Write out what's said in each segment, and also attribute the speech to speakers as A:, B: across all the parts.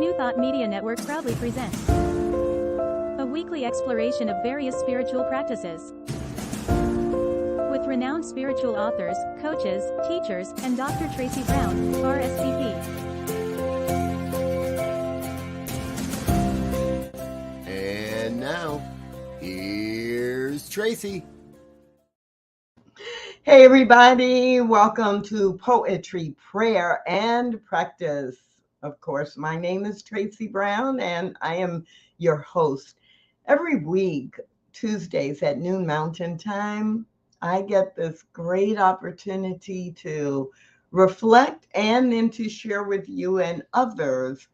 A: New Thought Media Network proudly presents a weekly exploration of various spiritual practices with renowned spiritual authors, coaches, teachers, and Dr. Tracy Brown, RSVP.
B: And now, here's Tracy.
C: Hey everybody, welcome to Poetry, Prayer, and Practice. Of course, my name is Tracy Brown and I am your host. Every week, Tuesdays at noon Mountain Time, I get this great opportunity to reflect and then to share with you and others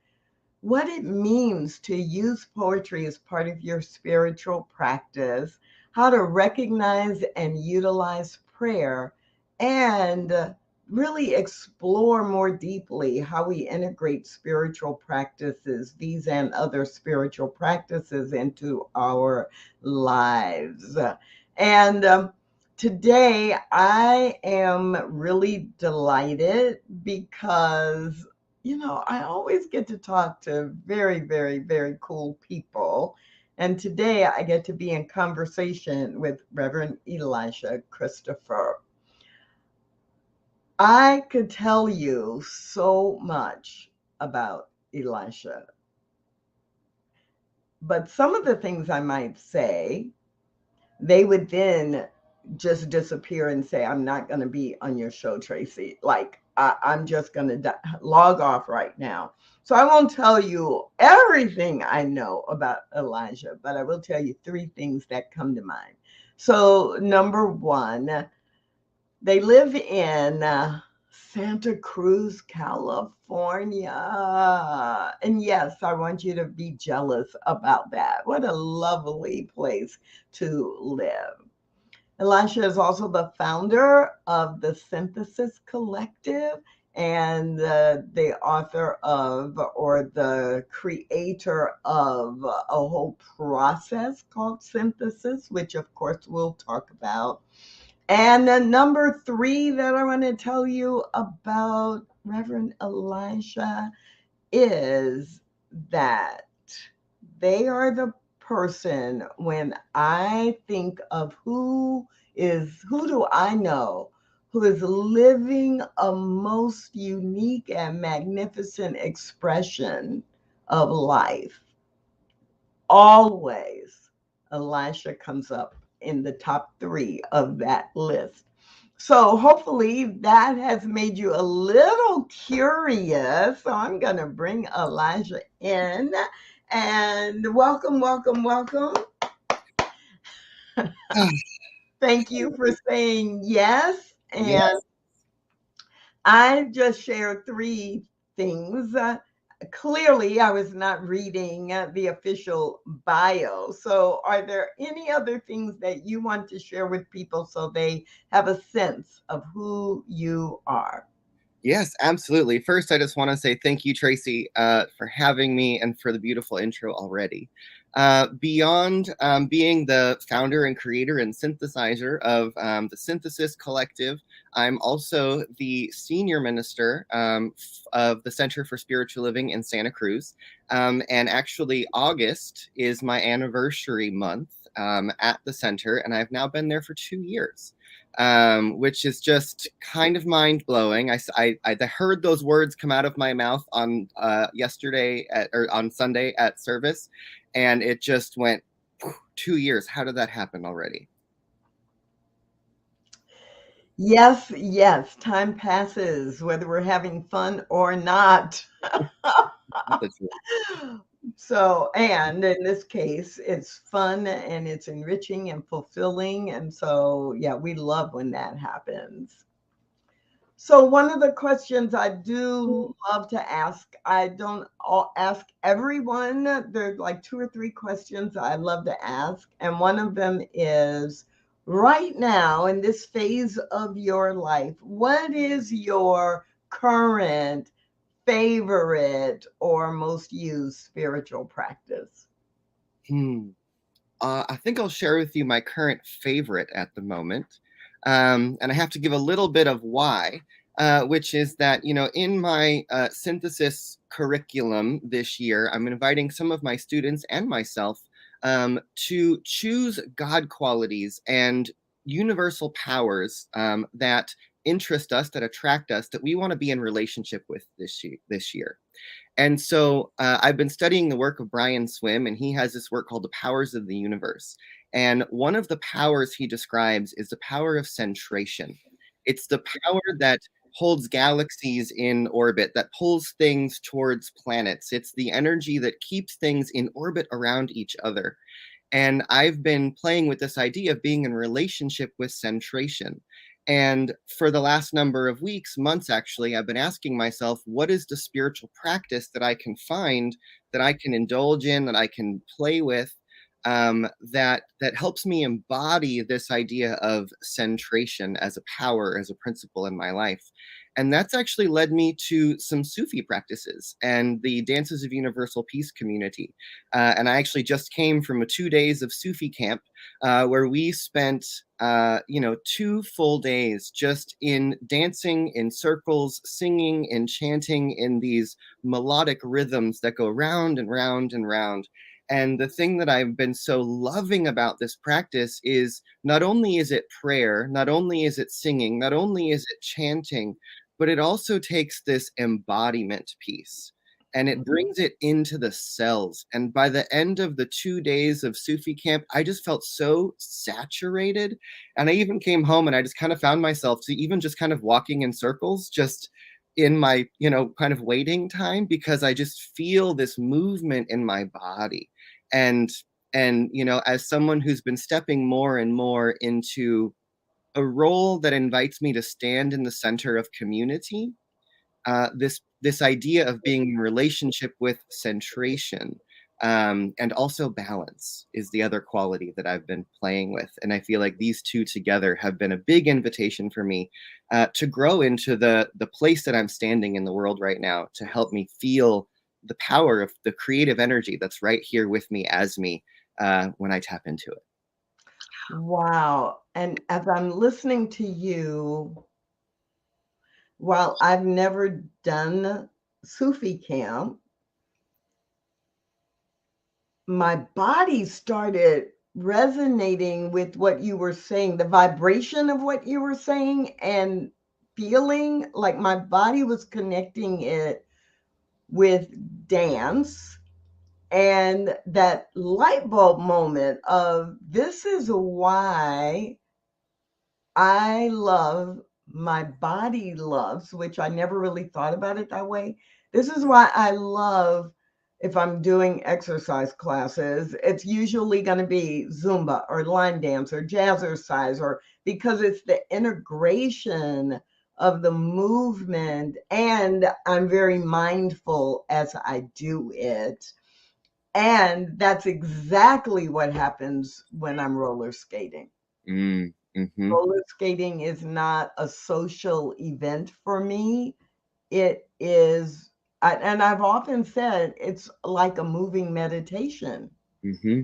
C: what it means to use poetry as part of your spiritual practice, how to recognize and utilize prayer, and really explore more deeply how we integrate spiritual practices, these and other spiritual practices, into our lives. And today I am really delighted because I always get to talk to very, very, very cool people. And today I get to be in conversation with Reverend Elisha Christopher. I could tell you so much about Elisha, but some of the things I might say, they would then just disappear and say, I'm not going to be on your show, Tracy. I'm just going to log off right now. So I won't tell you everything I know about Elijah, but I will tell you three things that come to mind. So number one, they live in Santa Cruz, California. And yes, I want you to be jealous about that. What a lovely place to live. Elisha is also the founder of the Synthesis Collective and the author of, or the creator of, a whole process called synthesis, which of course we'll talk about. And number three that I want to tell you about Reverend Elisha is that they are the person, when I think of who do I know who is living a most unique and magnificent expression of life, always Elisha comes up in the top three of that list. So hopefully that has made you a little curious. So I'm going to bring Elisha in. And welcome. Thank you for saying yes. And
B: Yes.
C: I just shared three things. Clearly, I was not reading the official bio. So are there any other things that you want to share with people so they have a sense of who you are?
D: Yes, absolutely. First, I just want to say thank you, Tracy, for having me and for the beautiful intro already. Beyond being the founder and creator and synthesizer of the Synthesis Collective, I'm also the senior minister of the Center for Spiritual Living in Santa Cruz. And actually, August is my anniversary month at the center, and I've now been there for 2 years. Which is just kind of mind-blowing. I heard those words come out of my mouth on on Sunday at service, and it just went 2 years. How did that happen already?
C: Yes, time passes, whether we're having fun or not. So, and in this case, it's fun and it's enriching and fulfilling. And so, yeah, we love when that happens. So one of the questions I do love to ask, I don't ask everyone. There's like 2 or 3 questions I love to ask. And one of them is, right now in this phase of your life, what is your current favorite or most used spiritual practice?
D: I think I'll share with you my current favorite at the moment. And I have to give a little bit of why, which is that, in my synthesis curriculum this year, I'm inviting some of my students and myself to choose God qualities and universal powers that interest us, that attract us, that we want to be in relationship with this year. And so I've been studying the work of Brian Swim, and he has this work called The Powers of the Universe. And one of the powers he describes is the power of centration. It's the power that holds galaxies in orbit, that pulls things towards planets. It's the energy that keeps things in orbit around each other. And I've been playing with this idea of being in relationship with centration. And for the last number of weeks, months actually, I've been asking myself, what is the spiritual practice that I can find, that I can indulge in, that I can play with, that helps me embody this idea of centration as a power, as a principle in my life. And that's actually led me to some Sufi practices and the Dances of Universal Peace community. And I actually just came from 2 days of Sufi camp where we spent 2 full days just in dancing in circles, singing and chanting in these melodic rhythms that go round and round and round. And the thing that I've been so loving about this practice is not only is it prayer, not only is it singing, not only is it chanting, but it also takes this embodiment piece and it brings it into the cells. And by the end of the 2 days of Sufi camp, I just felt so saturated. And I even came home and I just kind of found myself to even just kind of walking in circles, just in my, kind of waiting time, because I just feel this movement in my body. And as someone who's been stepping more and more into a role that invites me to stand in the center of community, this idea of being in relationship with centration and also balance is the other quality that I've been playing with. And I feel like these two together have been a big invitation for me to grow into the place that I'm standing in the world right now, to help me feel the power of the creative energy that's right here with me as me when I tap into it.
C: Wow. And as I'm listening to you, while I've never done Sufi camp, my body started resonating with what you were saying, the vibration of what you were saying, and feeling like my body was connecting it with dance. And that light bulb moment of, this is why I love, my body loves, which I never really thought about it that way. This is why I love, if I'm doing exercise classes, it's usually going to be Zumba or line dance or jazzercise, or because it's the integration of the movement, and I'm very mindful as I do it. And that's exactly what happens when I'm roller skating.
D: Mm-hmm.
C: Roller skating is not a social event for me. It is, and I've often said it's like a moving meditation.
D: Mm-hmm.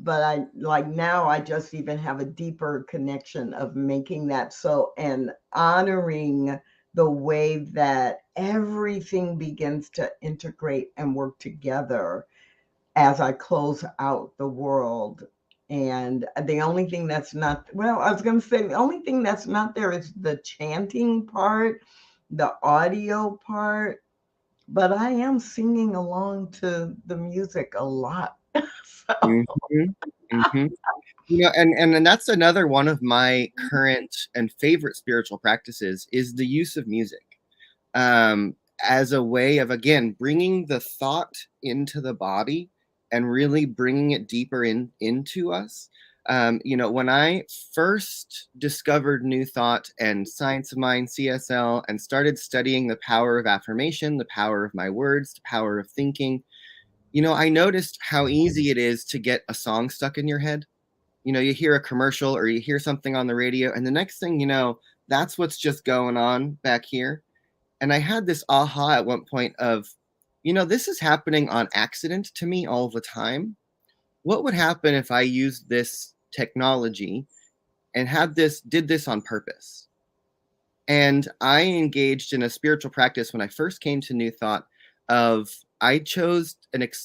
C: But I like now, I just even have a deeper connection of making that so, and honoring the way that everything begins to integrate and work together as I close out the world. And the only thing that's not, well, I was going to say, the only thing that's not there is the chanting part, the audio part, but I am singing along to the music a lot. So,
D: Mm-hmm. Mm-hmm. And that's another one of my current and favorite spiritual practices is the use of music as a way of, again, bringing the thought into the body and really bringing it deeper into us. When I first discovered New Thought and Science of Mind, CSL, and started studying the power of affirmation, the power of my words, the power of thinking, I noticed how easy it is to get a song stuck in your head. You hear a commercial or you hear something on the radio, and the next thing you know, that's what's just going on back here. And I had this aha at one point of, this is happening on accident to me all the time. What would happen if I used this technology and did this on purpose? And I engaged in a spiritual practice when I first came to New Thought of I chose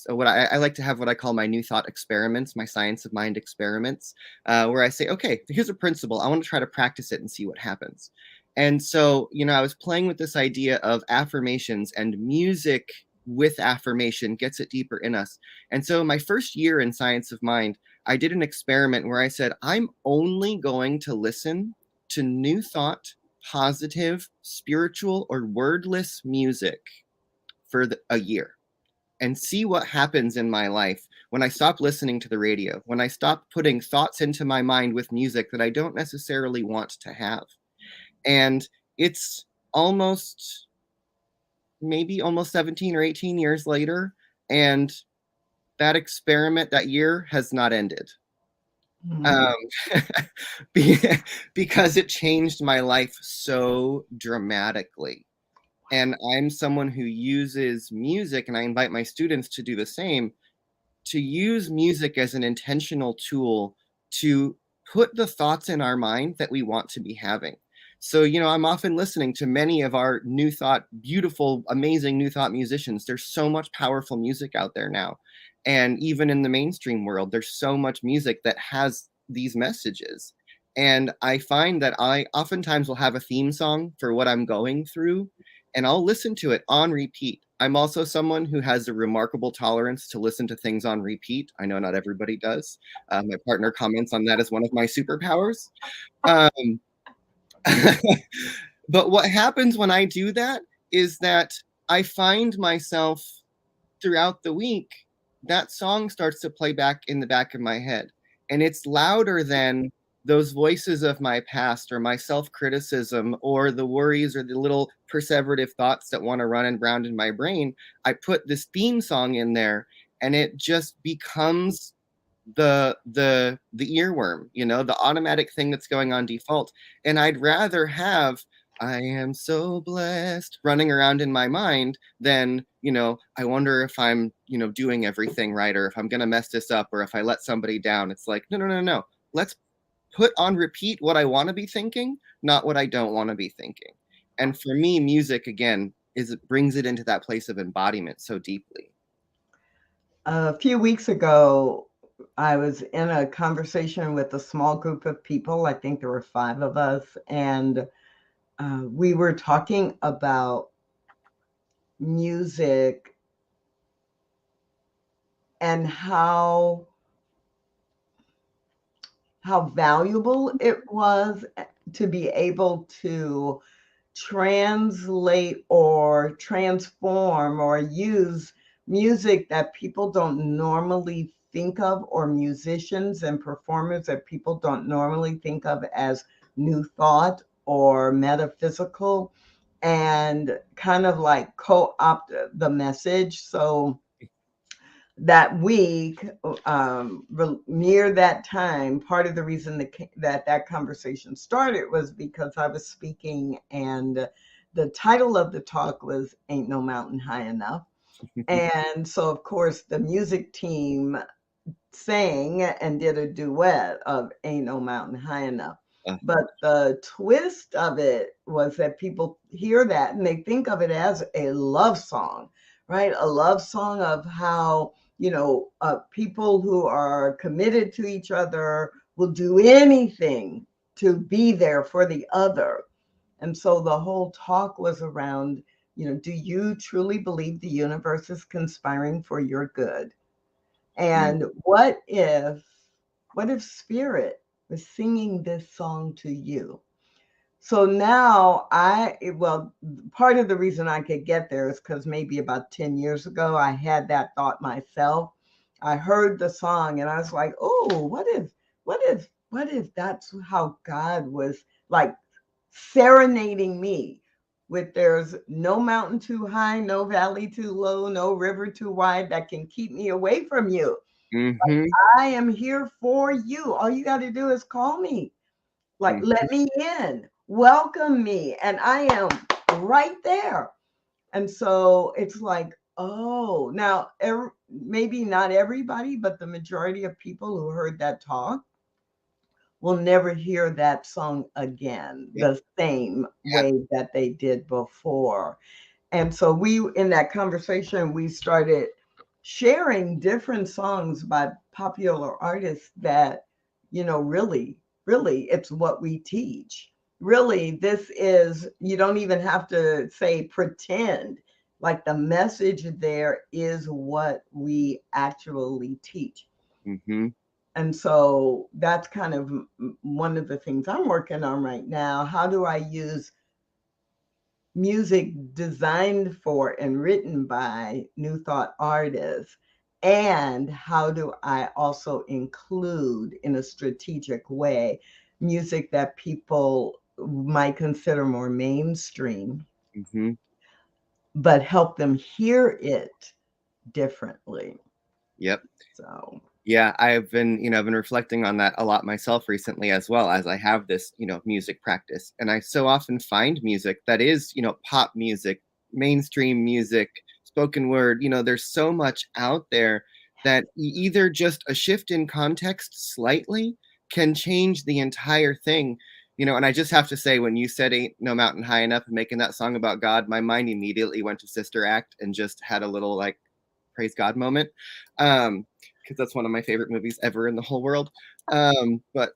D: what I like to have what I call my New Thought experiments, my science of mind experiments, where I say, okay, here's a principle. I want to try to practice it and see what happens. And so, I was playing with this idea of affirmations, and music with affirmation gets it deeper in us. And so my first year in Science of Mind, I did an experiment where I said, I'm only going to listen to New Thought, positive, spiritual, or wordless music for a year and see what happens in my life when I stop listening to the radio, when I stop putting thoughts into my mind with music that I don't necessarily want to have. And it's maybe almost 17 or 18 years later, and that experiment that year has not ended.
C: Mm.
D: Because it changed my life so dramatically. And I'm someone who uses music, and I invite my students to do the same, to use music as an intentional tool to put the thoughts in our mind that we want to be having. So, I'm often listening to many of our New Thought, beautiful, amazing New Thought musicians. There's so much powerful music out there now. And even in the mainstream world, there's so much music that has these messages. And I find that I oftentimes will have a theme song for what I'm going through, and I'll listen to it on repeat. I'm also someone who has a remarkable tolerance to listen to things on repeat. I know not everybody does. My partner comments on that as one of my superpowers. Um, but what happens when I do that is that I find myself throughout the week, that song starts to play back in the back of my head. And it's louder than those voices of my past or my self-criticism or the worries or the little perseverative thoughts that want to run and round in my brain. I put this theme song in there, and it just becomes the earworm, the automatic thing that's going on default. And I'd rather have I am so blessed running around in my mind than, I wonder if I'm, doing everything right, or if I'm going to mess this up, or if I let somebody down. It's like, no, no, no, no. Let's put on repeat what I want to be thinking, not what I don't want to be thinking. And for me, music, again, brings it into that place of embodiment so deeply.
C: A few weeks ago, I was in a conversation with a small group of people. I think there were 5 of us, and we were talking about music and how valuable it was to be able to translate or transform or use music that people don't normally think of, or musicians and performers that people don't normally think of as new thought or metaphysical, and kind of like co-opt the message. So that week, near that time, part of the reason that conversation started was because I was speaking, and the title of the talk was Ain't No Mountain High Enough. And so, of course, the music team sang and did a duet of Ain't No Mountain High Enough. But the twist of it was that people hear that and they think of it as a love song, right? A love song of how, people who are committed to each other will do anything to be there for the other. And so the whole talk was around, do you truly believe the universe is conspiring for your good? And what if spirit was singing this song to you? So now part of the reason I could get there is because maybe about 10 years ago, I had that thought myself. I heard the song and I was like, oh, what if that's how God was like serenading me with there's no mountain too high, no valley too low, no river too wide that can keep me away from you.
D: Mm-hmm.
C: I am here for you. All you got to do is call me. Like,
D: Mm-hmm.
C: let me in, welcome me, and I am right there. And so it's like, oh, now maybe not everybody, but the majority of people who heard that talk will never hear that song again
D: Yep.
C: the same
D: Yeah.
C: way that they did before. And so we, in that conversation, we started sharing different songs by popular artists that, really, really, it's what we teach. Really, this is, you don't even have to say pretend. Like the message there is what we actually teach.
D: Mm-hmm.
C: And so that's kind of one of the things I'm working on right now. How do I use music designed for and written by New Thought artists? And how do I also include in a strategic way music that people might consider more mainstream,
D: Mm-hmm.
C: but help them hear it differently?
D: Yep.
C: So,
D: Yeah, I've been reflecting on that a lot myself recently, as well as I have this, music practice. And I so often find music that is, pop music, mainstream music, spoken word, there's so much out there that either just a shift in context slightly can change the entire thing. And I just have to say, when you said Ain't No Mountain High Enough and making that song about God, my mind immediately went to Sister Act and just had a little like praise God moment. Because that's one of my favorite movies ever in the whole world. But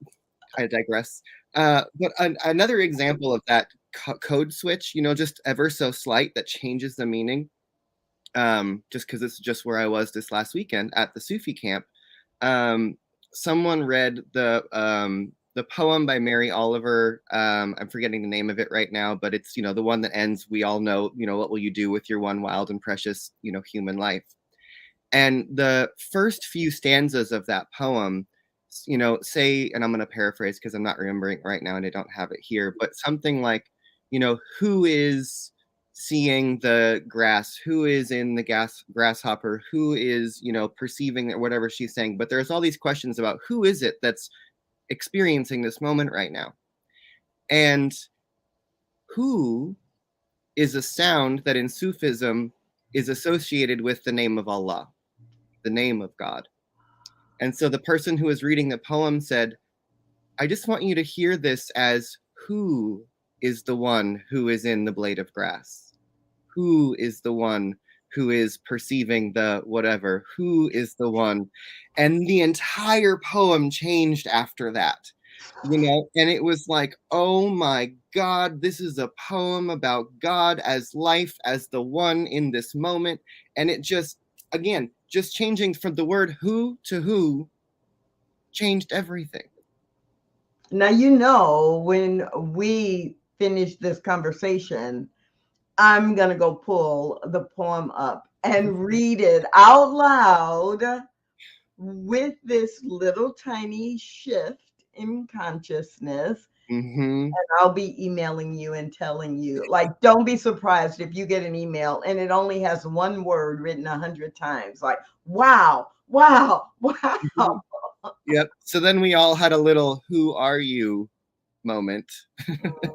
D: I digress. But another example of that code switch, just ever so slight, that changes the meaning. Just because it's just where I was this last weekend at the Sufi camp. Um, Someone read the poem by Mary Oliver. I'm forgetting the name of it right now, but it's, the one that ends, we all know, what will you do with your one wild and precious, human life? And the first few stanzas of that poem, say, and I'm going to paraphrase because I'm not remembering right now and I don't have it here, but something like, who is seeing the grass? Who is in the grasshopper? Who is, perceiving or whatever she's saying? But there's all these questions about who is it that's experiencing this moment right now? And who is a sound that in Sufism is associated with the name of Allah, the name of God. And so the person who was reading the poem said, I just want you to hear this as who is the one who is in the blade of grass? Who is the one who is perceiving the whatever? Who is the one? And the entire poem changed after that. And it was like, oh my God, this is a poem about God as life, as the one in this moment. And it just, again, just changing from the word who to who changed everything.
C: now, when we finish this conversation, I'm going to go pull the poem up and read it out loud with this little tiny shift in consciousness.
D: Mm-hmm.
C: I'll be emailing you and telling you, like, don't be surprised if you get an email and it only has one word written 100 times. Like, wow, wow, wow.
D: Yep. So then we all had a little "Who are you?" moment,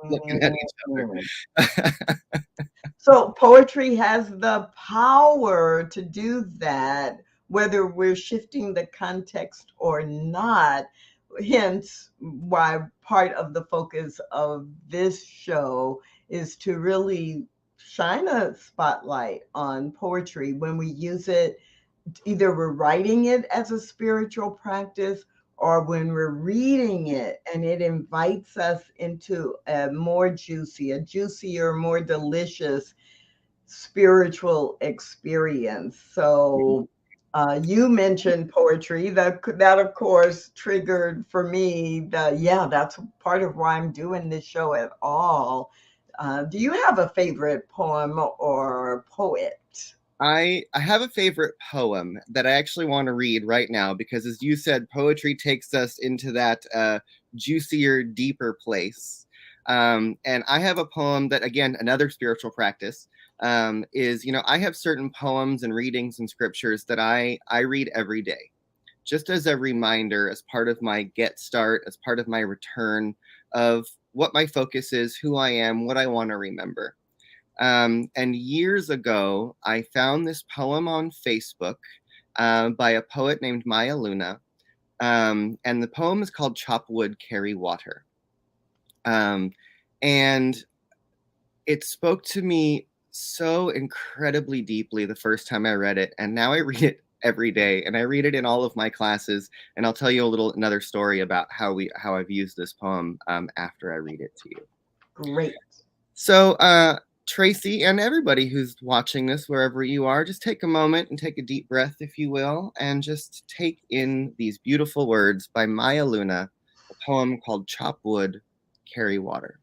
D: looking at each
C: Mhm.
D: other.
C: So poetry has the power to do that, whether we're shifting the context or not. Hence, why part of the focus of this show is to really shine a spotlight on poetry when we use it. Either we're writing it as a spiritual practice or when we're reading it and it invites us into a more juicier, more delicious spiritual experience. So you mentioned poetry. That of course triggered for me that's part of why I'm doing this show at all. Do you have a favorite poem or poet?
D: I have a favorite poem that I actually want to read right now because, as you said, poetry takes us into that juicier, deeper place. And I have a poem that, again, another spiritual practice is, I have certain poems and readings and scriptures that I read every day, just as a reminder, as part of my get start, as part of my return of what my focus is, who I am, what I want to remember. And years ago, I found this poem on Facebook by a poet named Maya Luna. And the poem is called Chop Wood, Carry Water. And it spoke to me so incredibly deeply the first time I read it. And now I read it every day, and I read it in all of my classes. And I'll tell you another story about how I've used this poem after I read it to you.
C: Great.
D: So, Tracy and everybody who's watching this, wherever you are, just take a moment and take a deep breath, if you will, and just take in these beautiful words by Maya Luna, a poem called Chop Wood, Carry Water.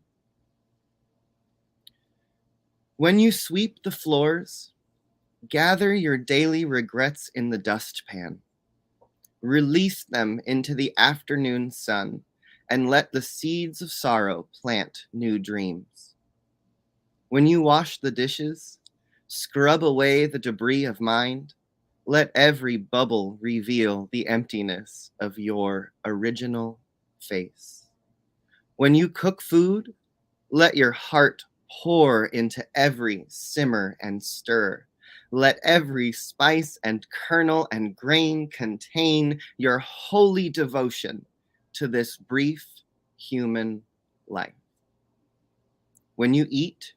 D: When you sweep the floors, gather your daily regrets in the dustpan. Release them into the afternoon sun, and let the seeds of sorrow plant new dreams. When you wash the dishes, scrub away the debris of mind. Let every bubble reveal the emptiness of your original face. When you cook food, let your heart pour into every simmer and stir. Let every spice and kernel and grain contain your holy devotion to this brief human life. When you eat,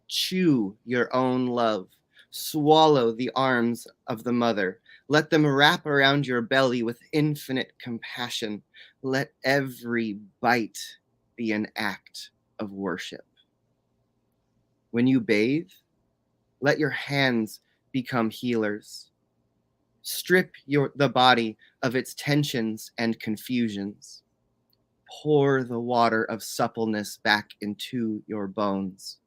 D: chew your own love. Swallow the arms of the mother. Let them wrap around your belly with infinite compassion. Let every bite be an act of worship. When you bathe, let your hands become healers. Strip the body of its tensions and confusions. Pour the water of suppleness back into your bones.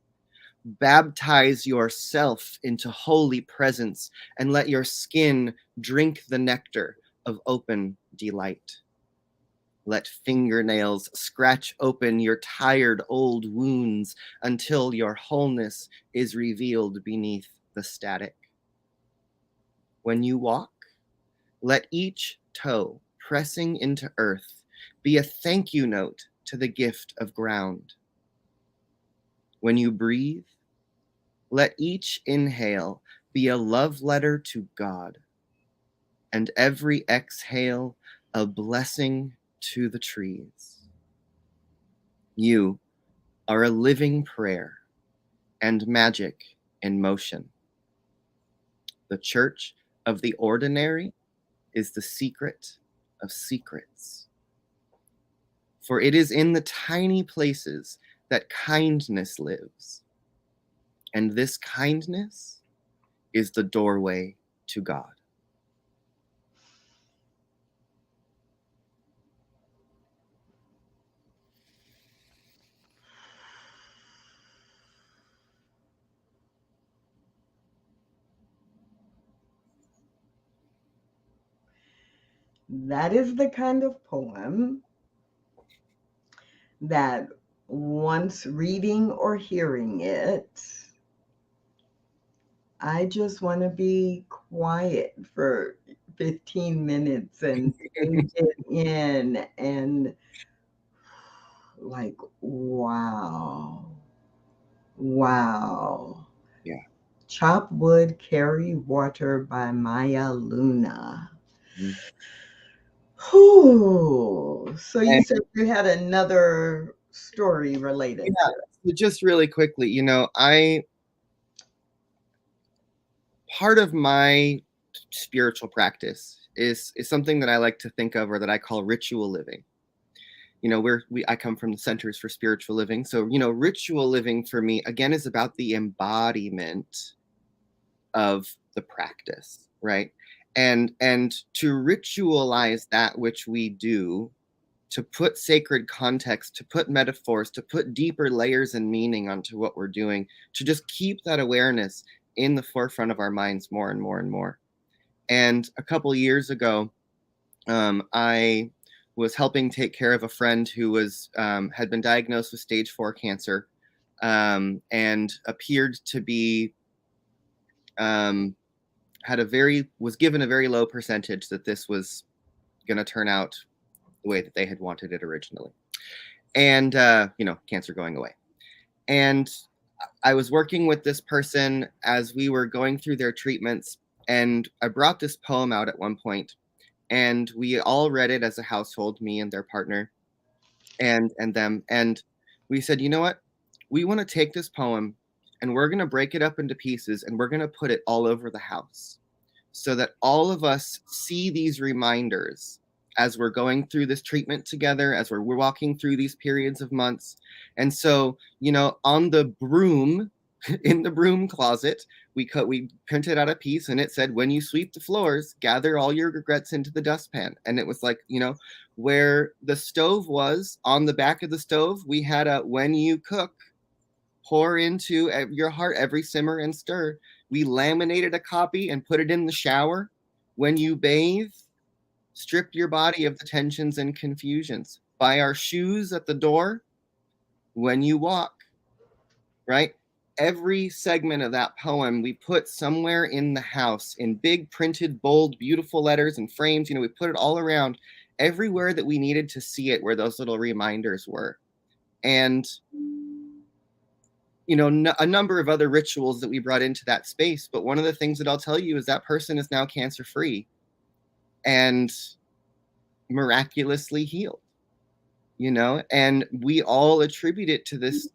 D: Baptize yourself into holy presence and let your skin drink the nectar of open delight. Let fingernails scratch open your tired old wounds until your wholeness is revealed beneath the static. When you walk, let each toe pressing into earth be a thank you note to the gift of ground. When you breathe, let each inhale be a love letter to God, and every exhale a blessing to the trees. You are a living prayer and magic in motion. The church of the ordinary is the secret of secrets. For it is in the tiny places that kindness lives. And this kindness is the doorway to God.
C: That is the kind of poem that once reading or hearing it, I just want to be quiet for 15 minutes and take it in and like, wow. Wow.
D: Yeah.
C: Chop Wood, Carry Water by Maya Luna.
D: Mm-hmm.
C: Whew. So you said you had another story related to it.
D: So just really quickly, part of my spiritual practice is something that I like to think of, or that I call ritual living. I come from the Centers for Spiritual Living. So, ritual living for me, again, is about the embodiment of the practice, right? And to ritualize that which we do, to put sacred context, to put metaphors, to put deeper layers and meaning onto what we're doing, to just keep that awareness in the forefront of our minds more and more and more. And a couple years ago, I was helping take care of a friend who had been diagnosed with stage 4 cancer, and appeared to be was given a very low percentage that this was going to turn out the way that they had wanted it originally, and cancer going away. And I was working with this person as we were going through their treatments, and I brought this poem out at one point, And we all read it as a household, me and their partner and them. And we said, you know what? We want to take this poem and we're going to break it up into pieces and we're going to put it all over the house so that all of us see these reminders as we're going through this treatment together, as we're walking through these periods of months. And so, you know, on the broom, in the broom closet, we printed out a piece and it said, when you sweep the floors, gather all your regrets into the dustpan. And it was like, you know, where the stove was, on the back of the stove, we had a, when you cook, pour into your heart every simmer and stir. We laminated a copy and put it in the shower. When you bathe, strip your body of the tensions and confusions. Buy our shoes at the door when you walk, right? Every segment of that poem we put somewhere in the house in big printed, bold, beautiful letters and frames. You know, we put it all around everywhere that we needed to see it, where those little reminders were. And, you know, a number of other rituals that we brought into that space. But one of the things that I'll tell you is that person is now cancer-free and miraculously healed. You know, and we all attribute it to this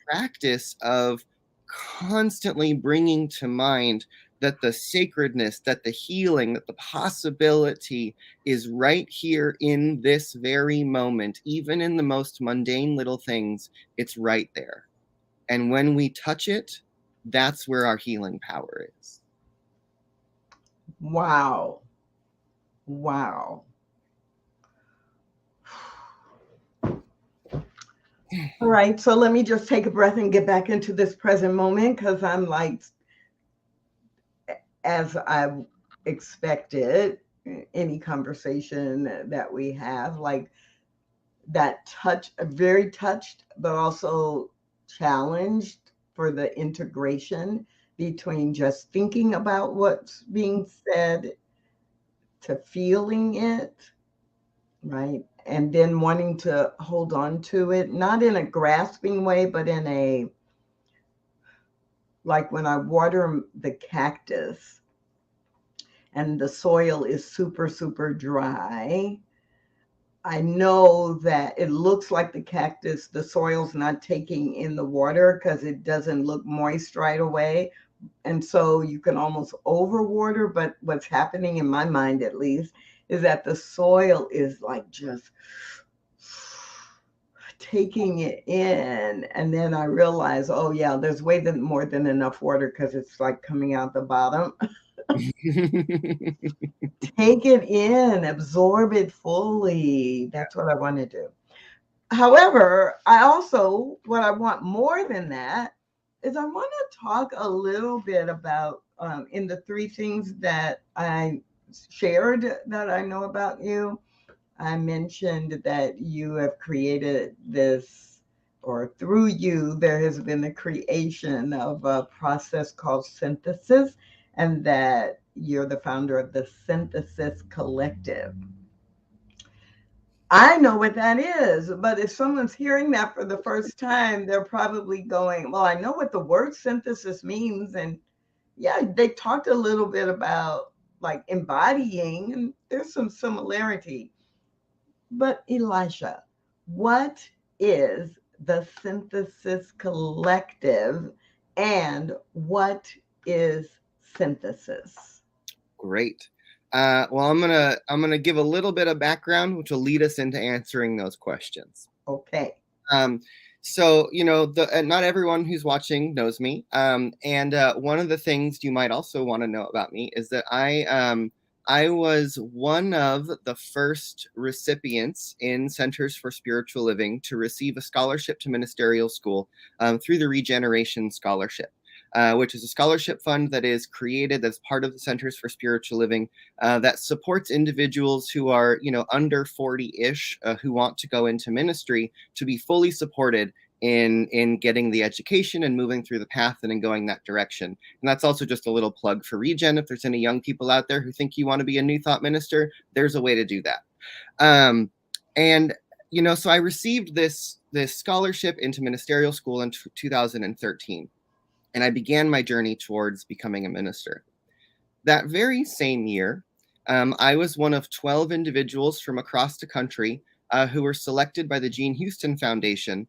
D: practice of constantly bringing to mind that the sacredness, that the healing, that the possibility is right here in this very moment. Even in the most mundane little things, it's right there. And when we touch it, that's where our healing power is.
C: Wow. Wow. All right, so let me just take a breath and get back into this present moment, because I'm like, as I expected, any conversation that we have, like that touch, very touched, but also challenged for the integration between just thinking about what's being said to feeling it, right? And then wanting to hold on to it, not in a grasping way, but in a, like when I water the cactus and the soil is super, super dry, I know that it looks like the cactus, the soil's not taking in the water because it doesn't look moist right away. And so you can almost overwater, but what's happening in my mind, at least, is that the soil is like just taking it in. And then I realize, oh yeah, there's way more than enough water because it's like coming out the bottom. Take it in, absorb it fully. That's what I want to do. However, what I want more than that is I want to talk a little bit about, in the three things that I shared that I know about you, I mentioned that you have created this, or through you, there has been the creation of a process called synthesis, and that you're the founder of the Synthesis Collective. I know what that is, but if someone's hearing that for the first time, they're probably going, well, I know what the word synthesis means. And yeah, they talked a little bit about like embodying, and there's some similarity. But Elisha, what is the Synthesis Collective and what is synthesis?
D: Great. Well, I'm gonna give a little bit of background, which will lead us into answering those questions.
C: Okay.
D: So you know, not everyone who's watching knows me. And one of the things you might also want to know about me is that I was one of the first recipients in Centers for Spiritual Living to receive a scholarship to ministerial school through the Regeneration Scholarship. Which is a scholarship fund that is created as part of the Centers for Spiritual Living that supports individuals who are, you know, under 40-ish who want to go into ministry to be fully supported in getting the education and moving through the path and in going that direction. And that's also just a little plug for Regen. If there's any young people out there who think you want to be a New Thought minister, there's a way to do that. And you know, so I received this scholarship into ministerial school in 2013. And I began my journey towards becoming a minister. That very same year, I was one of 12 individuals from across the country who were selected by the Gene Houston Foundation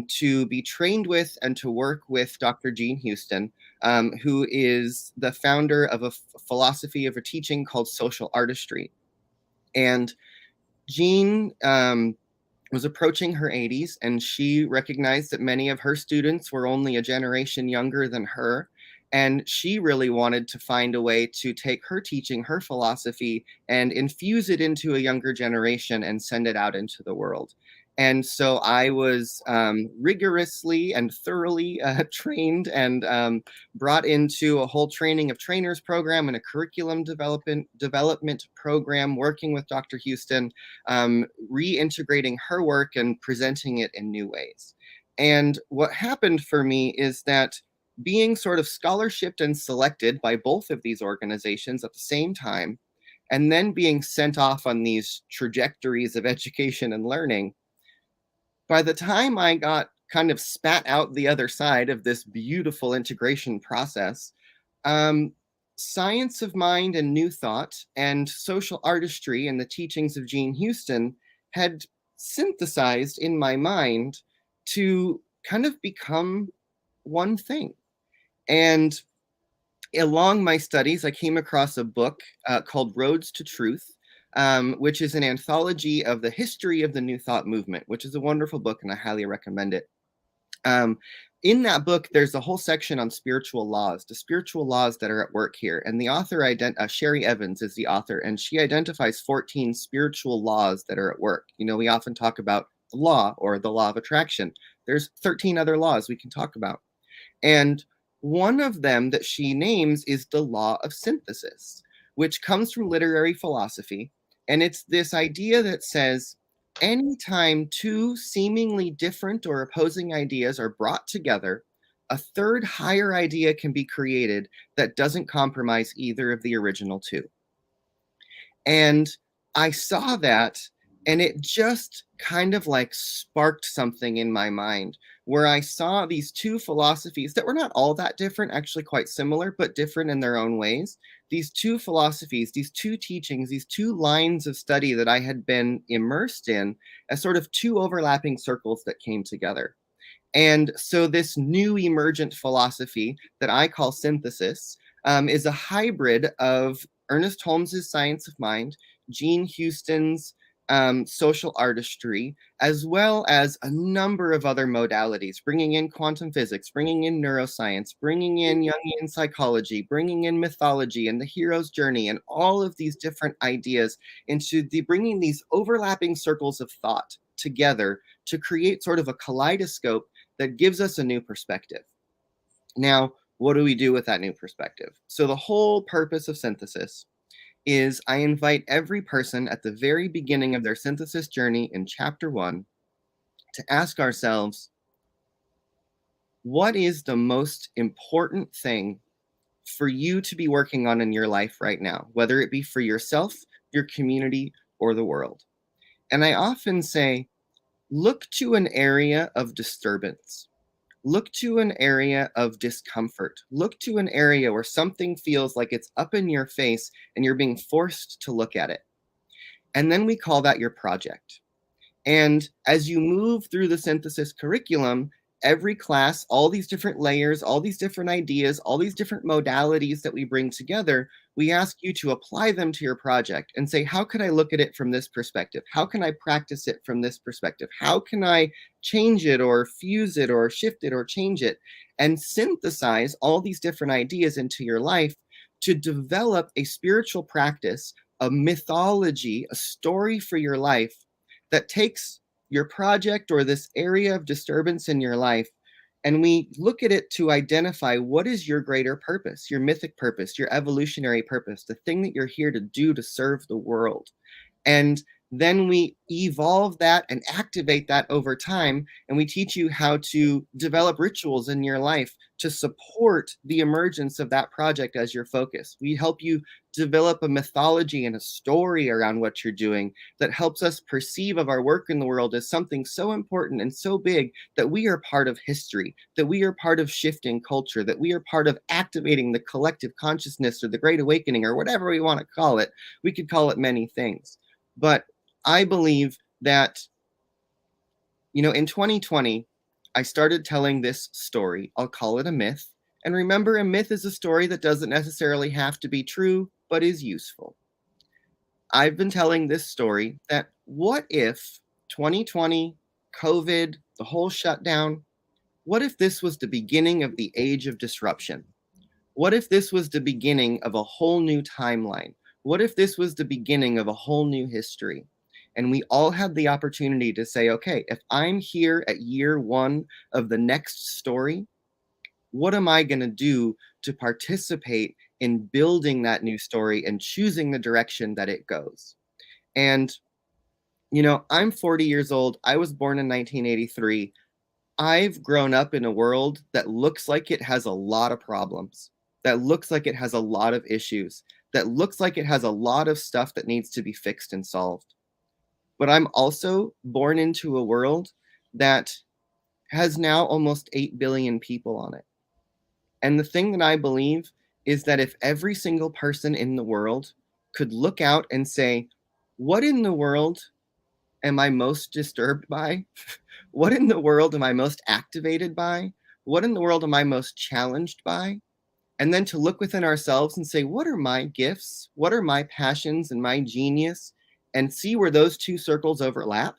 D: to be trained with and to work with Dr. Gene Houston, who is the founder of a philosophy of a teaching called social artistry. And Jean was approaching her 80s, and she recognized that many of her students were only a generation younger than her. And she really wanted to find a way to take her teaching, her philosophy, and infuse it into a younger generation and send it out into the world. And so I was rigorously and thoroughly trained and brought into a whole training of trainers program and a curriculum development program, working with Dr. Houston, reintegrating her work and presenting it in new ways. And what happened for me is that being sort of scholarshiped and selected by both of these organizations at the same time, and then being sent off on these trajectories of education and learning, by the time I got kind of spat out the other side of this beautiful integration process, science of mind and new thought and social artistry and the teachings of Gene Houston had synthesized in my mind to kind of become one thing. And along my studies, I came across a book called Roads to Truth, which is an anthology of the history of the New Thought movement, which is a wonderful book, and I highly recommend it. In that book, there's a whole section on spiritual laws, the spiritual laws that are at work here. And the author, Sherry Evans is the author, and she identifies 14 spiritual laws that are at work. You know, we often talk about the law or the law of attraction. There's 13 other laws we can talk about. And one of them that she names is the law of synthesis, which comes from literary philosophy. And it's this idea that says, anytime two seemingly different or opposing ideas are brought together, a third higher idea can be created that doesn't compromise either of the original two. And I saw that, and it just kind of like sparked something in my mind, where I saw these two philosophies that were not all that different, actually quite similar, but different in their own ways. These two philosophies, these two teachings, these two lines of study that I had been immersed in as sort of two overlapping circles that came together. And so this new emergent philosophy that I call synthesis is a hybrid of Ernest Holmes's Science of Mind, Gene Houston's social artistry, as well as a number of other modalities, bringing in quantum physics, bringing in neuroscience, bringing in Jungian psychology, bringing in mythology and the hero's journey, and all of these different ideas into bringing these overlapping circles of thought together to create sort of a kaleidoscope that gives us a new perspective. Now, what do we do with that new perspective? So the whole purpose of synthesis is I invite every person at the very beginning of their synthesis journey in chapter 1 to ask ourselves, what is the most important thing for you to be working on in your life right now, whether it be for yourself, your community, or the world? And I often say, look to an area of disturbance. Look to an area of discomfort. Look to an area where something feels like it's up in your face and you're being forced to look at it. And then we call that your project. And as you move through the synthesis curriculum, every class, all these different layers, all these different ideas, all these different modalities that we bring together, we ask you to apply them to your project and say, how can I look at it from this perspective? How can I practice it from this perspective? How can I change it or fuse it or shift it or change it? And synthesize all these different ideas into your life to develop a spiritual practice, a mythology, a story for your life that takes your project or this area of disturbance in your life, and we look at it to identify what is your greater purpose, your mythic purpose, your evolutionary purpose, the thing that you're here to do to serve the world. And Then we evolve that and activate that over time. And we teach you how to develop rituals in your life to support the emergence of that project as your focus. We help you develop a mythology and a story around what you're doing that helps us perceive of our work in the world as something so important and so big that we are part of history, that we are part of shifting culture, that we are part of activating the collective consciousness or the Great Awakening or whatever we want to call it. We could call it many things. But I believe that, in 2020, I started telling this story. I'll call it a myth. And remember, a myth is a story that doesn't necessarily have to be true, but is useful. I've been telling this story that what if 2020, COVID, the whole shutdown, what if this was the beginning of the age of disruption? What if this was the beginning of a whole new timeline? What if this was the beginning of a whole new history? And we all had the opportunity to say, okay, if I'm here at year one of the next story, what am I going to do to participate in building that new story and choosing the direction that it goes? And, I'm 40 years old. I was born in 1983. I've grown up in a world that looks like it has a lot of problems, that looks like it has a lot of issues, that looks like it has a lot of stuff that needs to be fixed and solved. But I'm also born into a world that has now almost 8 billion people on it. And the thing that I believe is that if every single person in the world could look out and say, what in the world am I most disturbed by? What in the world am I most activated by? What in the world am I most challenged by? And then to look within ourselves and say, what are my gifts? What are my passions and my genius? And see where those two circles overlap.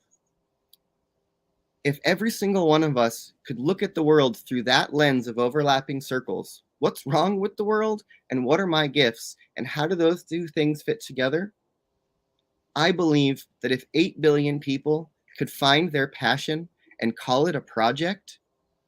D: If every single one of us could look at the world through that lens of overlapping circles, what's wrong with the world and what are my gifts and how do those two things fit together? I believe that if 8 billion people could find their passion and call it a project,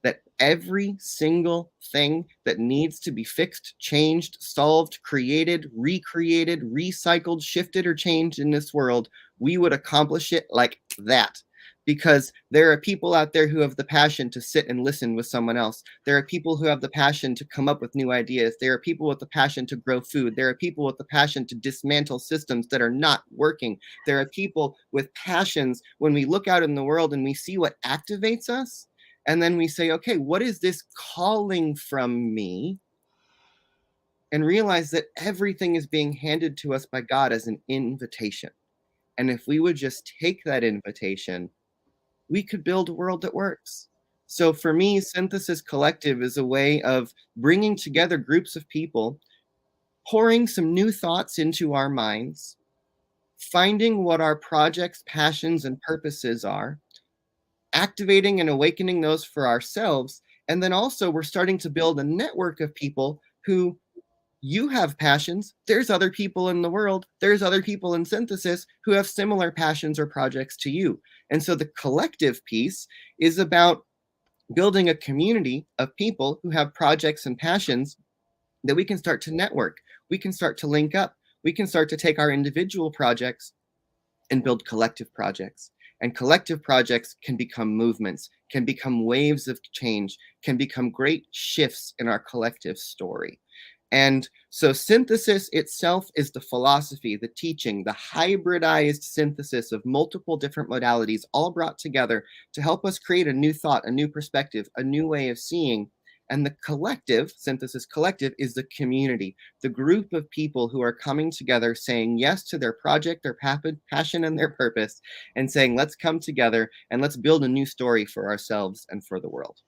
D: that every single thing that needs to be fixed, changed, solved, created, recreated, recycled, shifted, or changed in this world, we would accomplish it like that. Because there are people out there who have the passion to sit and listen with someone else. There are people who have the passion to come up with new ideas. There are people with the passion to grow food. There are people with the passion to dismantle systems that are not working. There are people with passions when we look out in the world and we see what activates us. And then we say, okay, what is this calling from me? And realize that everything is being handed to us by God as an invitation. And if we would just take that invitation, we could build a world that works. So for me, Synthesis Collective is a way of bringing together groups of people, pouring some new thoughts into our minds, finding what our projects, passions, and purposes are, activating and awakening those for ourselves. And then also we're starting to build a network of people who you have passions. There's other people in the world. There's other people in Synthesis who have similar passions or projects to you. And so the collective piece is about building a community of people who have projects and passions that we can start to network. We can start to link up. We can start to take our individual projects and build collective projects. And collective projects can become movements, can become waves of change, can become great shifts in our collective story. And so synthesis itself is the philosophy, the teaching, the hybridized synthesis of multiple different modalities all brought together to help us create a new thought, a new perspective, a new way of seeing. And the collective, Synthesis Collective, is the community, the group of people who are coming together saying yes to their project, their passion, and their purpose, and saying, let's come together and let's build a new story for ourselves and for the world.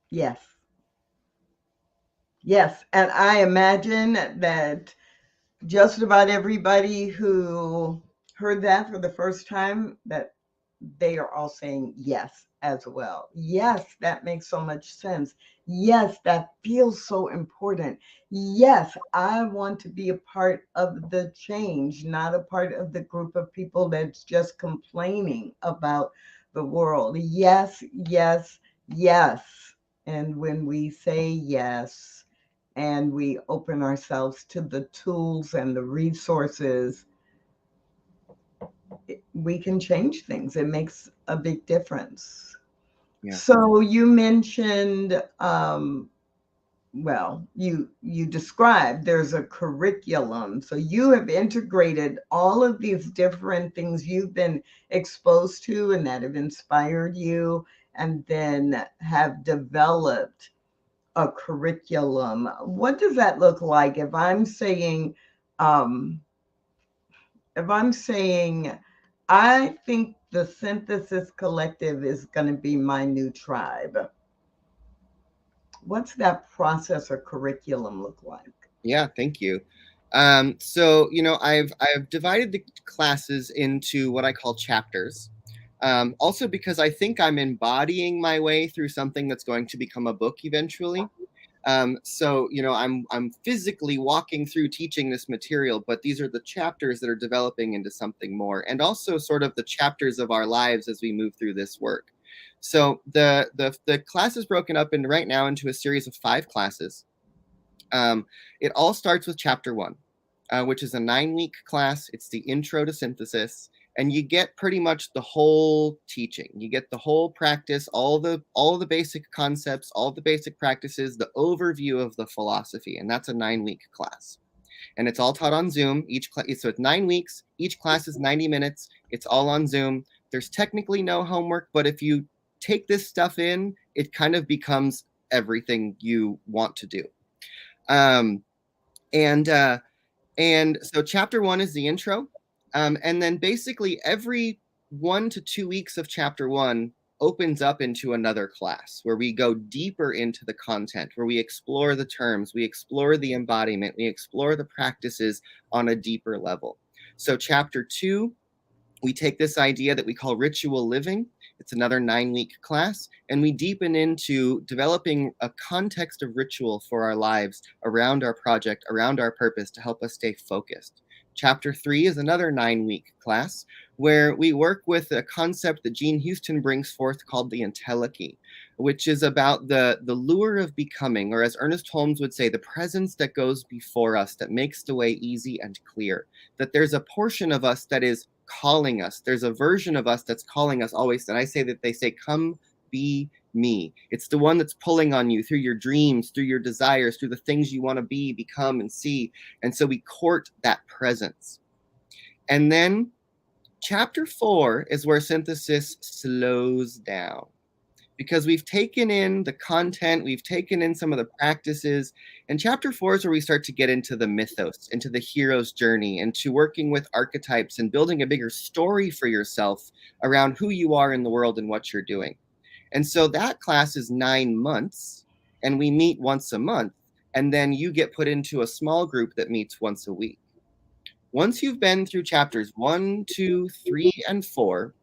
C: Yes. Yes. And I imagine that just about everybody who heard that for the first time, that they are all saying yes as well. Yes, that makes so much sense. Yes, that feels so important. Yes, I want to be a part of the change, not a part of the group of people that's just complaining about the world. Yes, yes, yes. And when we say yes and we open ourselves to the tools and the resources, we can change things. It makes a big difference.
D: Yeah.
C: So you mentioned, well, you described there's a curriculum. So you have integrated all of these different things you've been exposed to and that have inspired you, and then have developed a curriculum. What does that look like? Um, if I'm saying, I think the Synthesis Collective is going to be my new tribe, what's that process or curriculum look like?
D: Yeah, thank you. So, I've divided the classes into what I call chapters. Also because I think I'm embodying my way through something that's going to become a book eventually. So, I'm physically walking through teaching this material, but these are the chapters that are developing into something more, and also sort of the chapters of our lives as we move through this work. So the class is broken up right now into a series of 5 classes. It all starts with chapter 1, which is a 9-week class. It's the intro to synthesis, and you get pretty much the whole teaching. You get the whole practice, all the basic concepts, all the basic practices, the overview of the philosophy, and that's a 9-week class. And it's all taught on Zoom. So it's 9 weeks. Each class is 90 minutes. It's all on Zoom. There's technically no homework, but if you take this stuff in, it kind of becomes everything you want to do. Um, and so chapter 1 is the intro. And then basically every 1 to 2 weeks of chapter 1 opens up into another class where we go deeper into the content, where we explore the terms, we explore the embodiment, we explore the practices on a deeper level. So chapter 2, we take this idea that we call ritual living. It's another 9-week class, and we deepen into developing a context of ritual for our lives around our project, around our purpose, to help us stay focused. Chapter 3 is another 9-week class where we work with a concept that Jean Houston brings forth called the entelechy, which is about the lure of becoming, or as Ernest Holmes would say, the presence that goes before us, that makes the way easy and clear. That there's a portion of us that is calling us. There's a version of us that's calling us always. And I say that they say, come be me. It's the one that's pulling on you through your dreams, through your desires, through the things you want to be, become, and see. And so we court that presence. And then chapter 4 is where synthesis slows down, because we've taken in the content, we've taken in some of the practices, and chapter 4 is where we start to get into the mythos, into the hero's journey, into working with archetypes and building a bigger story for yourself around who you are in the world and what you're doing. And so that class is 9 months, and we meet once a month, and then you get put into a small group that meets once a week. Once you've been through chapters 1, 2, 3, and 4,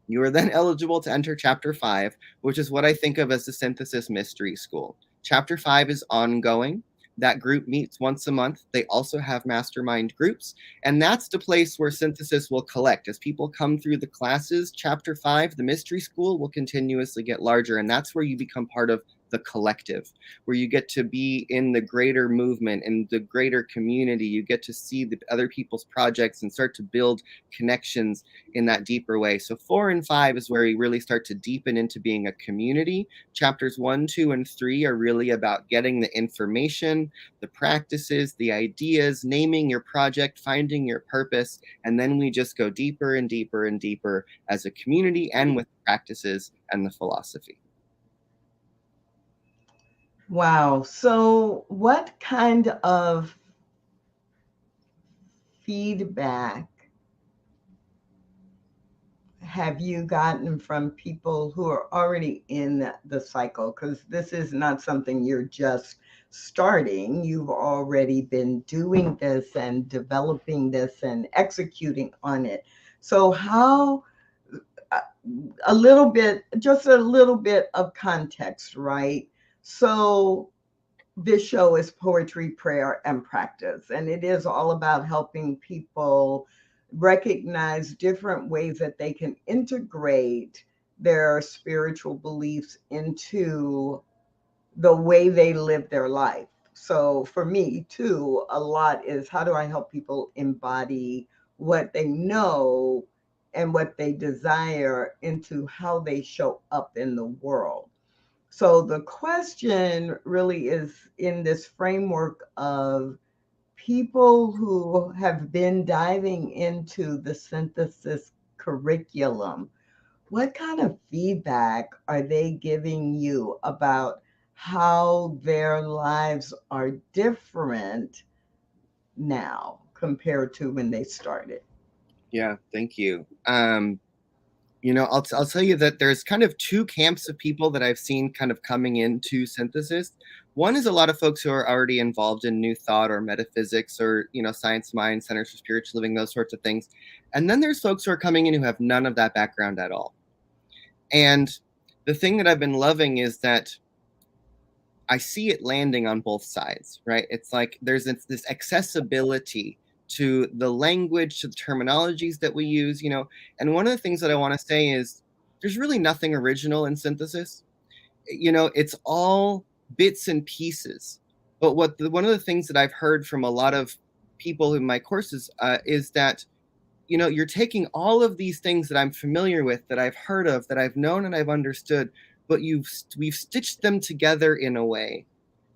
D: you are then eligible to enter chapter 5, which is what I think of as the Synthesis Mystery School. Chapter 5 is ongoing. That group meets once a month. They also have mastermind groups, and that's the place where synthesis will collect. As people come through the classes, chapter 5, the Mystery School, will continuously get larger, and that's where you become part of the collective, where you get to be in the greater movement, in the greater community. You get to see the other people's projects and start to build connections in that deeper way. So 4 and 5 is where you really start to deepen into being a community. Chapters 1, 2, and 3 are really about getting the information, the practices, the ideas, naming your project, finding your purpose, and then we just go deeper and deeper and deeper as a community and with practices and the philosophy.
C: Wow. So what kind of feedback have you gotten from people who are already in the cycle? Because this is not something you're just starting. You've already been doing this and developing this and executing on it. So how, just a little bit of context, right? So this show is poetry, prayer, and practice, and it is all about helping people recognize different ways that they can integrate their spiritual beliefs into the way they live their life. So for me too, a lot is how do I help people embody what they know and what they desire into how they show up in the world. So the question really is in this framework of people who have been diving into the synthesis curriculum. What kind of feedback are they giving you about how their lives are different now compared to when they started?
D: Yeah, thank you. I'll tell you that there's kind of two camps of people that I've seen kind of coming into synthesis. One is a lot of folks who are already involved in New Thought or metaphysics or, Science Mind, Centers for Spiritual Living, those sorts of things. And then there's folks who are coming in who have none of that background at all. And the thing that I've been loving is that I see it landing on both sides, right? It's like there's this accessibility to the language, to the terminologies that we use, And one of the things that I want to say is there's really nothing original in synthesis. It's all bits and pieces. But one of the things that I've heard from a lot of people in my courses is that, you're taking all of these things that I'm familiar with, that I've heard of, that I've known and I've understood, but we've stitched them together in a way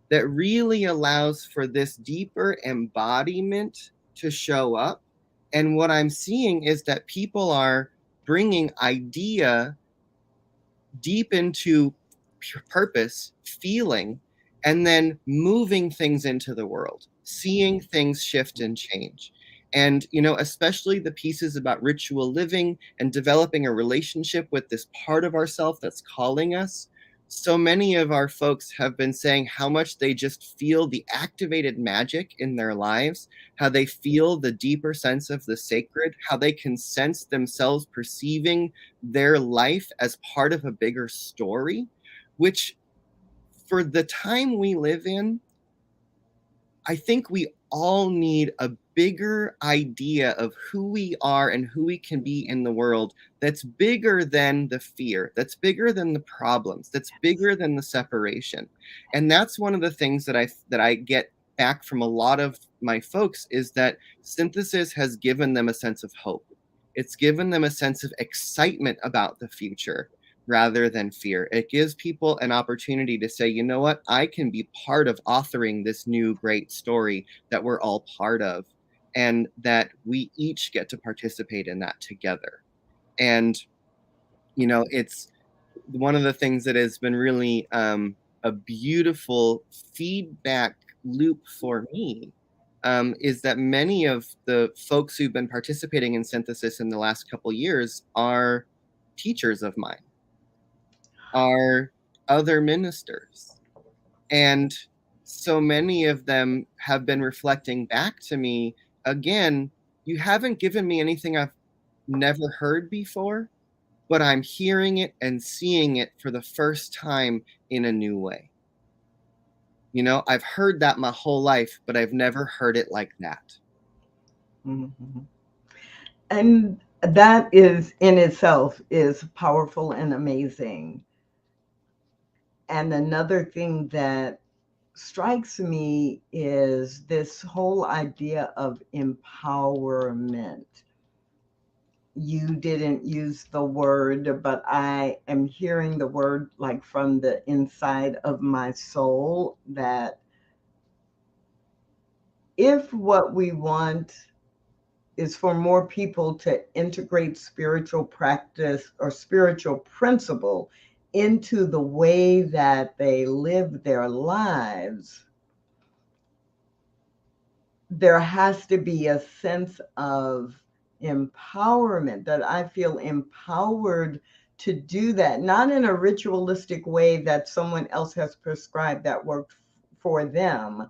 D: that really allows for this deeper embodiment to show up. And what I'm seeing is that people are bringing idea deep into purpose, feeling, and then moving things into the world, seeing things shift and change. And, especially the pieces about ritual living and developing a relationship with this part of ourself that's calling us. So many of our folks have been saying how much they just feel the activated magic in their lives, how they feel the deeper sense of the sacred, how they can sense themselves perceiving their life as part of a bigger story, which for the time we live in, I think we all need a bigger idea of who we are and who we can be in the world that's bigger than the fear, that's bigger than the problems, that's bigger than the separation. And that's one of the things that I get back from a lot of my folks is that synthesis has given them a sense of hope. It's given them a sense of excitement about the future rather than fear. It gives people an opportunity to say, you know what, I can be part of authoring this new great story that we're all part of, and that we each get to participate in that together. And, it's one of the things that has been really a beautiful feedback loop for me. Is that many of the folks who've been participating in synthesis in the last couple years are teachers of mine, are other ministers. And so many of them have been reflecting back to me, again, you haven't given me anything I've never heard before, but I'm hearing it and seeing it for the first time in a new way. I've heard that my whole life, but I've never heard it like that.
C: Mm-hmm. And that is in itself is powerful and amazing. And another thing that strikes me is this whole idea of empowerment. You didn't use the word, but I am hearing the word like from the inside of my soul that if what we want is for more people to integrate spiritual practice or spiritual principle into the way that they live their lives, there has to be a sense of empowerment, that I feel empowered to do that, not in a ritualistic way that someone else has prescribed that worked for them,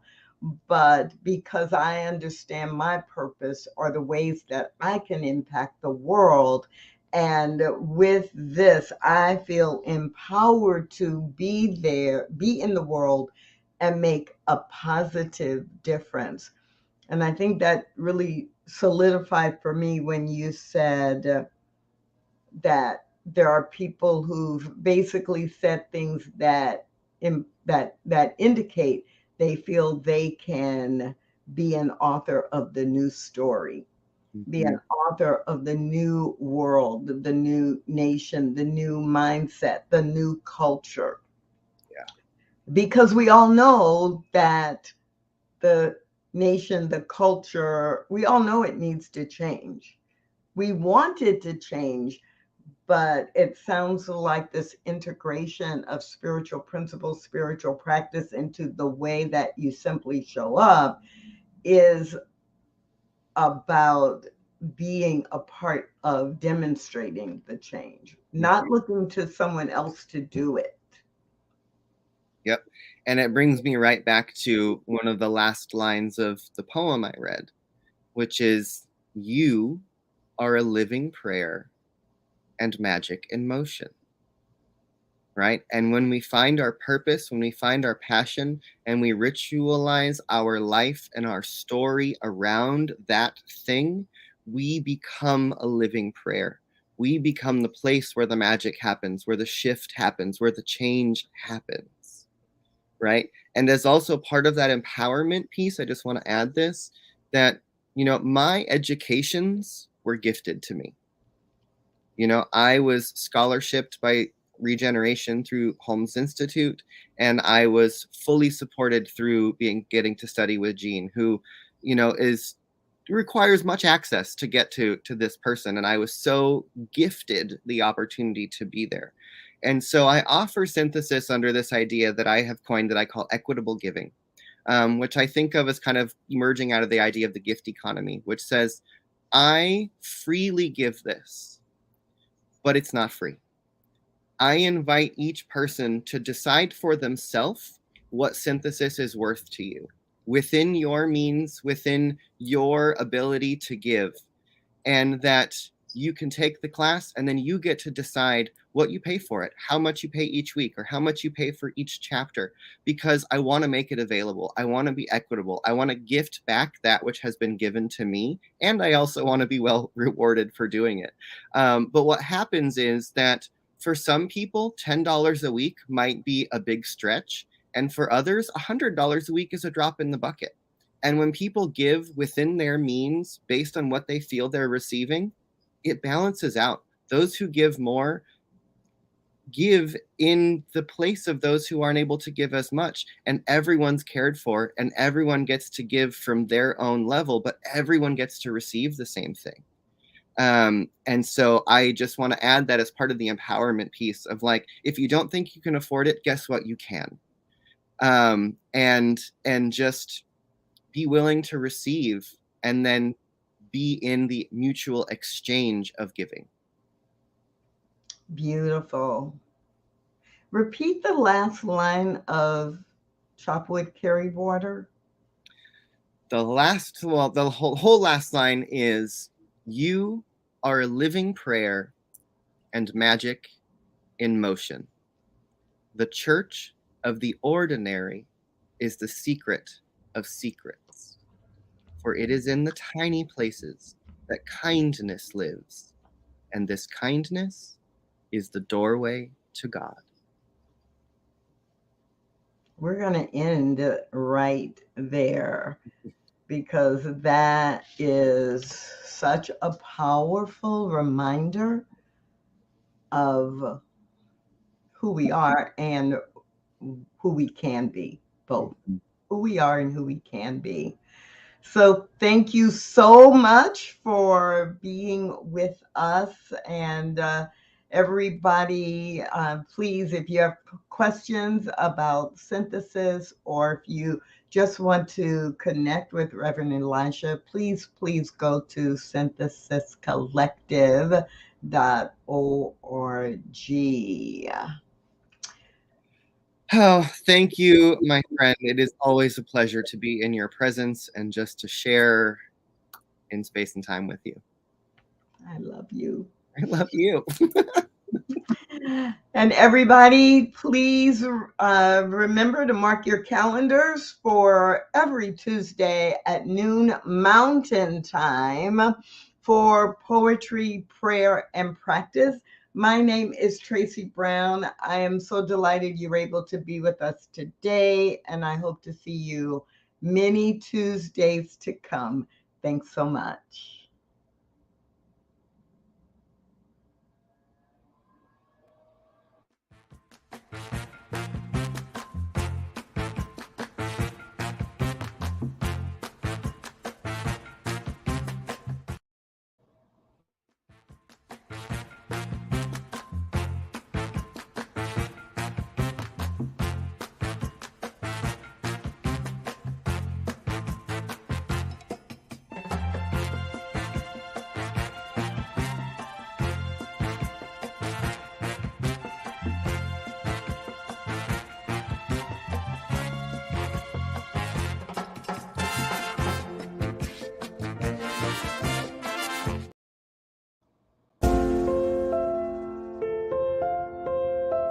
C: but because I understand my purpose or the ways that I can impact the world. And with this, I feel empowered to be there, be in the world, and make a positive difference. And I think that really solidified for me when you said that there are people who've basically said things that that indicate they feel they can be an author of the new story, be an author of the new world, the new nation, the new mindset, the new culture.
D: Yeah.
C: Because we all know that the nation, the culture, we all know it needs to change. We want it to change, but it sounds like this integration of spiritual principles, spiritual practice into the way that you simply show up is about being a part of demonstrating the change, not looking to someone else to do it.
D: Yep. And it brings me right back to one of the last lines of the poem I read, which is, you are a living prayer and magic in motion. Right? And when we find our purpose, when we find our passion, and we ritualize our life and our story around that thing, we become a living prayer. We become the place where the magic happens, where the shift happens, where the change happens. Right? And as also part of that empowerment piece, I just want to add this, that, my educations were gifted to me. I was scholarshiped by Regeneration through Holmes Institute, and I was fully supported through getting to study with Jean, who, requires much access to get to this person. And I was so gifted the opportunity to be there. And so I offer synthesis under this idea that I have coined that I call equitable giving, which I think of as kind of emerging out of the idea of the gift economy, which says, I freely give this, but it's not free. I invite each person to decide for themselves what synthesis is worth to you within your means, within your ability to give, and that you can take the class and then you get to decide what you pay for it, how much you pay each week, or how much you pay for each chapter, because I want to make it available. I want to be equitable. I want to gift back that which has been given to me, and I also want to be well rewarded for doing it. But what happens is that for some people, $10 a week might be a big stretch, and for others, $100 a week is a drop in the bucket. And when people give within their means based on what they feel they're receiving, it balances out. Those who give more give in the place of those who aren't able to give as much, and everyone's cared for, and everyone gets to give from their own level, but everyone gets to receive the same thing. And so I just want to add that as part of the empowerment piece of, like, if you don't think you can afford it, guess what? You can. And just be willing to receive, and then be in the mutual exchange of giving.
C: Beautiful. Repeat the last line of Chop Wood, Carry Water.
D: The whole last line is, you are a living prayer and magic in motion. The church of the ordinary is the secret of secrets, for it is in the tiny places that kindness lives, and this kindness is the doorway to God.
C: We're going to end right there, because that is such a powerful reminder of who we are and who we can be, both who we are and who we can be. So thank you so much for being with us. And everybody, please, if you have questions about synthesis, or if you just want to connect with Reverend Elisha, please go to synthesiscollective.org.
D: Oh, thank you, my friend. It is always a pleasure to be in your presence and just to share in space and time with you.
C: I love you.
D: I love you.
C: And everybody, please remember to mark your calendars for every Tuesday at noon Mountain Time for poetry, prayer, and practice My name is Tracy Brown. I am so delighted you're able to be with us today, and I hope to see you many Tuesdays to come. Thanks so much.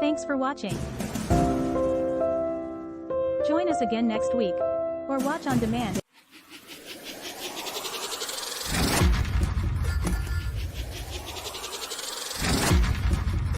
A: Thanks for watching. Join us again next week, or watch on demand